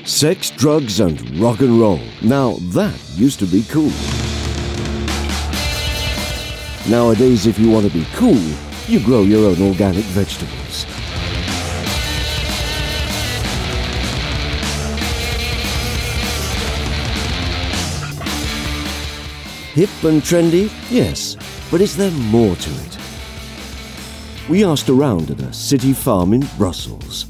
Sex, drugs and rock and roll. Now that used to be cool. Nowadays, if you want to be cool, you grow your own organic vegetables. Hip and trendy? Yes, but is there more to it? We asked around at a city farm in Brussels.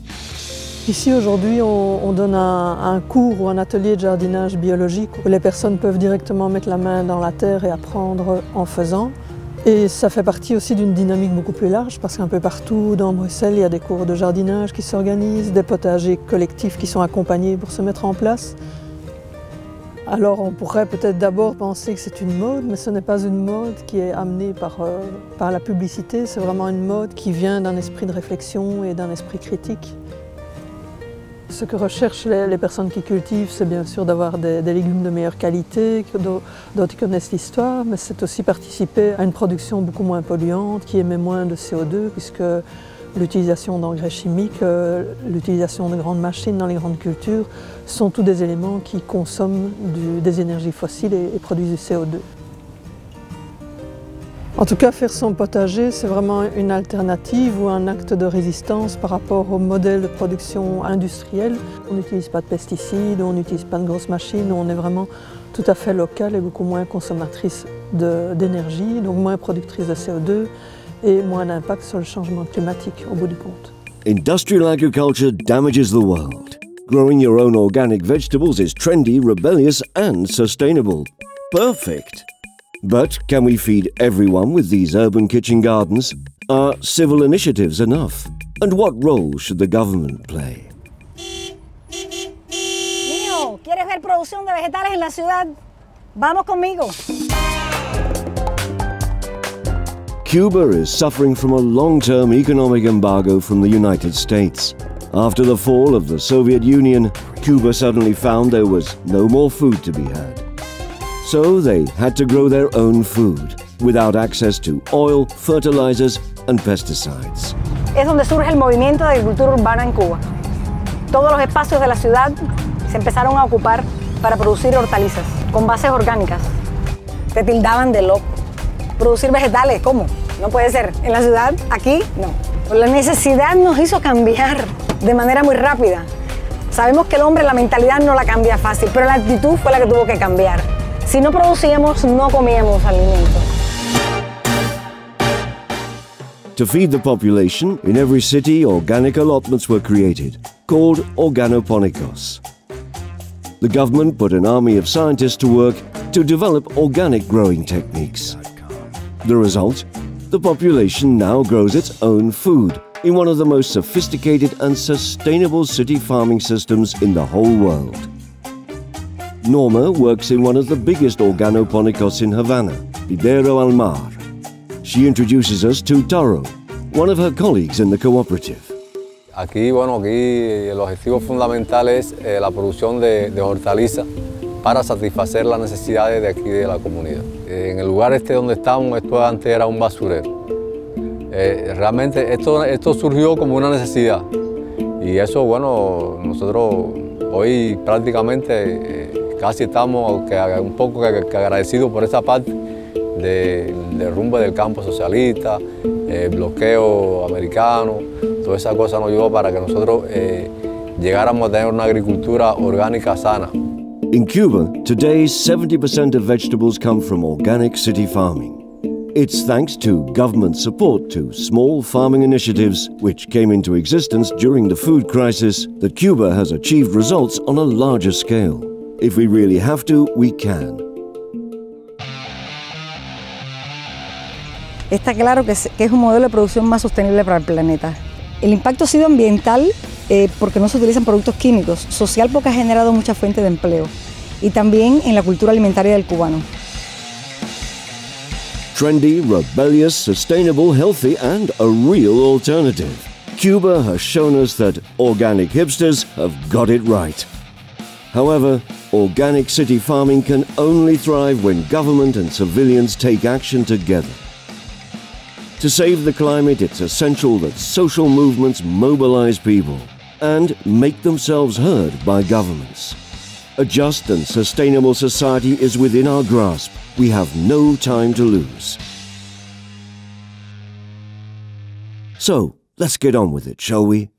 Ici aujourd'hui on donne un cours ou un atelier de jardinage biologique où les personnes peuvent directement mettre la main dans la terre et apprendre en faisant. Et ça fait partie aussi d'une dynamique beaucoup plus large parce qu'un peu partout dans Bruxelles il y a des cours de jardinage qui s'organisent, des potagers collectifs qui sont accompagnés pour se mettre en place. Alors on pourrait peut-être d'abord penser que c'est une mode, mais ce n'est pas une mode qui est amenée par la publicité, c'est vraiment une mode qui vient d'un esprit de réflexion et d'un esprit critique. Ce que recherchent les personnes qui cultivent, c'est bien sûr d'avoir des légumes de meilleure qualité, dont ils connaissent l'histoire, mais c'est aussi participer à une production beaucoup moins polluante, qui émet moins de CO2, puisque l'utilisation d'engrais chimiques, l'utilisation de grandes machines dans les grandes cultures sont tous des éléments qui consomment des énergies fossiles et produisent du CO2. En tout cas, faire son potager, c'est vraiment une alternative ou un acte de résistance par rapport au modèle de production industrielle. On n'utilise pas de pesticides, on n'utilise pas de grosses machines, on est vraiment tout à fait local et beaucoup moins consommatrice d'énergie, donc moins productrice de CO2 et moins d'impact sur le changement climatique au bout du compte. Industrial agriculture damages the world. Growing your own organic vegetables is trendy, rebellious and sustainable. Perfect! But can we feed everyone with these urban kitchen gardens? Are civil initiatives enough? And what role should the government play? Niño, ¿quieres ver producción de vegetales en la ciudad? Vamos conmigo. Cuba is suffering from a long-term economic embargo from the United States. After the fall of the Soviet Union, Cuba suddenly found there was no more food to be had. So they had to grow their own food, without access to oil, fertilizers and pesticides. Es donde surge el movimiento de agricultura urbana en Cuba. Todos los espacios de la ciudad se empezaron a ocupar para producir hortalizas, con bases orgánicas. Te tildaban de loco. Producir vegetales, ¿cómo? No puede ser. En la ciudad, aquí, no. La necesidad nos hizo cambiar de manera muy rápida. Sabemos que el hombre la mentalidad no la cambia fácil, pero la actitud fue la que tuvo que cambiar. Si no producíamos, no comíamos alimentos. To feed the population, in every city organic allotments were created, called organoponicos. The government put an army of scientists to work to develop organic growing techniques. The result? The population now grows its own food in one of the most sophisticated and sustainable city farming systems in the whole world. Norma works in one of the biggest organoponicos in Havana, Vivero Al Mar. She introduces us to Taro, one of her colleagues in the cooperative. Aquí el objetivo fundamental es la producción de hortalizas para satisfacer las necesidades de aquí de la comunidad. En el lugar donde estamos, esto antes era un basurero. Realmente esto surgió como una necesidad y eso, nosotros hoy prácticamente casi estamos un poco agradecidos por esa parte del derrumbe del campo socialista, el bloqueo americano, toda esa cosa nos ayudó para que nosotros llegáramos a tener una agricultura orgánica sana. In Cuba, today 70% of vegetables come from organic city farming. It's thanks to government support to small farming initiatives which came into existence during the food crisis that Cuba has achieved results on a larger scale. If we really have to, we can. Está claro que es un modelo de producción más sostenible para el planeta. El impacto ha sido ambiental porque no se utilizan productos químicos, social porque ha generado muchas fuentes de empleo y también en la cultura alimentaria del cubano. Trendy, rebellious, sustainable, healthy and a real alternative. Cuba has shown us that organic hipsters have got it right. However, organic city farming can only thrive when government and civilians take action together. To save the climate, it's essential that social movements mobilize people and make themselves heard by governments. A just and sustainable society is within our grasp. We have no time to lose. So, let's get on with it, shall we?